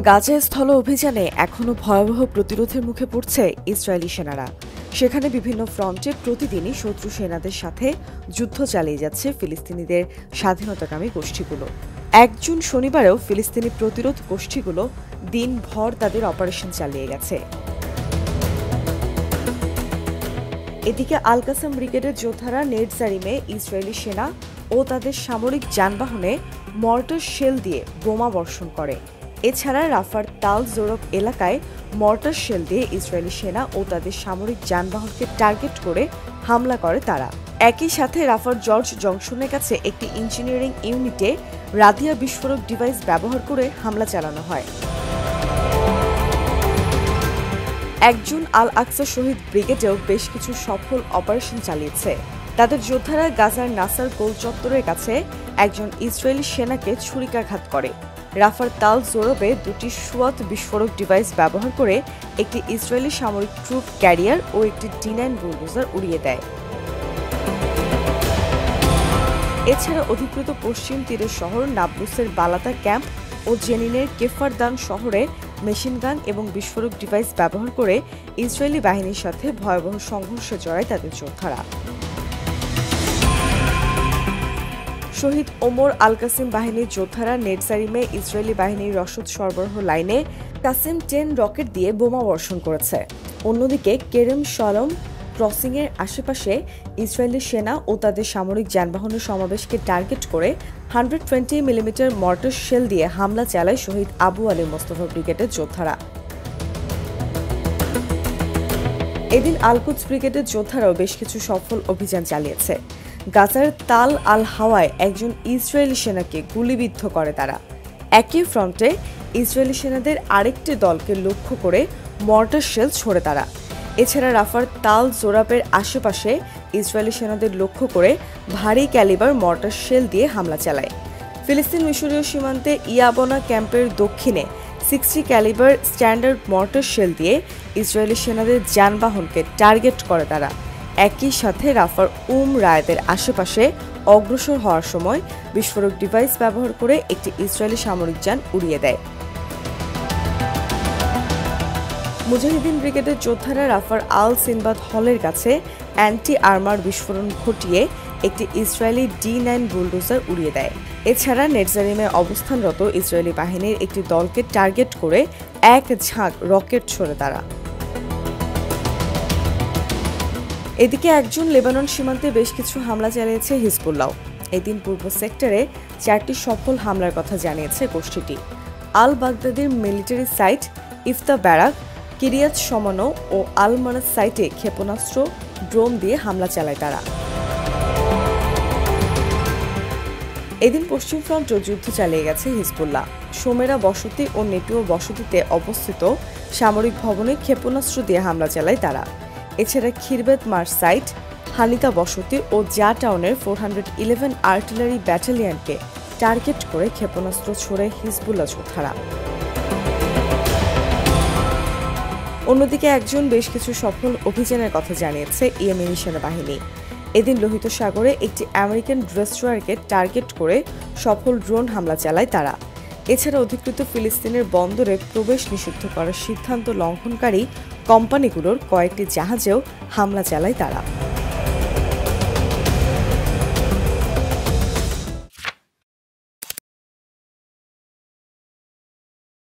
গাজায় স্থল অভিযানে এখনও ভয়াবহ প্রতিরোধের মুখে পড়ছে ইসরায়েলি সেনারা। সেখানে বিভিন্ন ফ্রন্টে প্রতিদিনই শত্রু সেনাদের সাথে যুদ্ধ চালিয়ে যাচ্ছে ফিলিস্তিনিদের স্বাধীনতাকামী গোষ্ঠীগুলো। ১ জুন শনিবারেও ফিলিস্তিনি প্রতিরোধ গোষ্ঠীগুলো দিনভর তাদের অপারেশন চালিয়ে গেছে। এদিকে আল কাসাম ব্রিগেডের যোদ্ধারা নেটজারিমে ইসরায়েলি সেনা ও তাদের সামরিক যানবাহনে মর্টার শেল দিয়ে বোমা বর্ষণ করে। এছাড়া রাফার তাল জোরব এলাকায় মর্টার শেল দিয়ে ইসরায়েলি সেনা ও তাদের সামরিক যানবাহনকে টার্গেট করে হামলা করে তারা। একই সাথে রাফার জর্জ জংশনের কাছে একটি ইঞ্জিনিয়ারিং ইউনিটে রাদিয়া বিস্ফোরক ডিভাইস ব্যবহার করে হামলা চালানো হয়। ১ জুন আল আকসা শহীদ ব্রিগেডেও বেশ কিছু সফল অপারেশন চালিয়েছে। তাদের যোদ্ধারা গাজার নাসার গোল চত্বরের কাছে একজন ইসরায়েলি সেনাকে ছুরিকাঘাত করে। রাফার তাল জোরবে ২টি সুয়াত বিস্ফোরক ডিভাইস ব্যবহার করে একটি ইসরায়েলি সামরিক ট্রুপ ক্যারিয়ার ও একটি D9 বুলডোজার উড়িয়ে দেয়। এছাড়া অধিকৃত পশ্চিম তীরের শহর নাবলুসের বালাতা ক্যাম্প ও জেনিনের কেফারদান শহরে মেশিনগান এবং বিস্ফোরক ডিভাইস ব্যবহার করে ইসরায়েলি বাহিনীর সাথে ভয়াবহ সংঘর্ষে জড়ায় তাদের যোদ্ধারা। শহীদ ওমর আল কাসিম বাহিনীর যোদ্ধারা নেটজারিমে ইসরায়েলি বাহিনীর রসদ সরবরাহ লাইনে কাসিম 10 রকেট দিয়ে বোমা বর্ষণ করেছে। অন্যদিকে কেরেম শলম ক্রসিংয়ের আশেপাশে ইসরায়েলি সেনা ও তাদের সামরিক যানবাহনের সমাবেশকে টার্গেট করে 120 মিলিমিটার মর্টার শেল দিয়ে হামলা চালায় শহীদ আবু আলী মোস্তফা ব্রিগেডের যোদ্ধারা। এদিন আল কুদস ব্রিগেডের যোদ্ধারাও বেশ কিছু সফল অভিযান চালিয়েছে। গাজার তাল আল হাওয়ায় একজন ইসরায়েলি সেনাকে গুলিবিদ্ধ করে তারা। একই ফ্রন্টে ইসরায়েলি সেনাদের আরেকটি দলকে লক্ষ্য করে মর্টার শেল ছোড়ে তারা। এছাড়া রাফার তাল জোরাবের আশেপাশে ইসরায়েলি সেনাদের লক্ষ্য করে ভারী ক্যালিবার মর্টার শেল দিয়ে হামলা চালায়। ফিলিস্তিন মিশরীয় সীমান্তে ইয়াবনা ক্যাম্পের দক্ষিণে 60 ক্যালিবার স্ট্যান্ডার্ড মর্টার শেল দিয়ে ইসরায়েলি সেনাদের যানবাহনকে টার্গেট করে তারা। একই সাথে রাফার রায়েদের আশেপাশে অগ্রসর হওয়ার সময় বিস্ফোরক ডিভাইস ব্যবহার করে একটি ইসরায়েলি সামরিক যান উড়িয়ে দেয়। মুজাহিদিন ব্রিগেডের যোদ্ধারা রাফার আল সিনবাদ হলের কাছে অ্যান্টি আর্মার বিস্ফোরণ ঘটিয়ে একটি ইসরায়েলি D9 বুলডোজার উড়িয়ে দেয়। এছাড়া নেটজারিমে অবস্থানরত ইসরায়েলি বাহিনীর একটি দলকে টার্গেট করে এক ঝাঁক রকেট ছোড়ে তারা। এদিকে ১ জুন লেবানন সীমান্তে বেশ কিছু হামলা চালিয়েছে হিজবুল্লাহ। এদিন পূর্ব সেক্টরে 4টি সফল হামলার কথা জানিয়েছে গোষ্ঠীটি। আল বাগদাদির মিলিটারি সাইট ইফতা ব্যারাক, কিরিয়াত শমানো ও আল মানাস সাইটে ক্ষেপণাস্ত্র ড্রোন দিয়ে হামলা চালায় তারা। এদিন পশ্চিম ফ্রন্টেও যুদ্ধ চালিয়ে গেছে হিজবুল্লাহ। সোমেরা বসতি ও নেটুয়া বসতিতে অবস্থিত সামরিক ভবনে ক্ষেপণাস্ত্র দিয়ে হামলা চালায় তারা। এছাড়া খিরবেত মার সাইট, হানিতা বসতি ও জা টাউনের 411 আর্টিলারি ব্যাটালিয়নকে টার্গেট করে ক্ষেপণাস্ত্র ছোড়ে হিজবুল্লাহ যোদ্ধারা। অন্যদিকে ১ জুন বেশ কিছু সফল অভিযানের কথা জানিয়েছে ইয়েমেনি সেনাবাহিনী। এদিন লোহিত সাগরে একটি আমেরিকান ডেস্ট্রয়ারকে টার্গেট করে সফল ড্রোন হামলা চালায় তারা। এছাড়া অধিকৃত ফিলিস্তিনের বন্দরে প্রবেশ নিষিদ্ধ করার সিদ্ধান্ত লঙ্ঘনকারী কোম্পানিগুলোর কয়েকটি জাহাজেও হামলা চালায় তারা।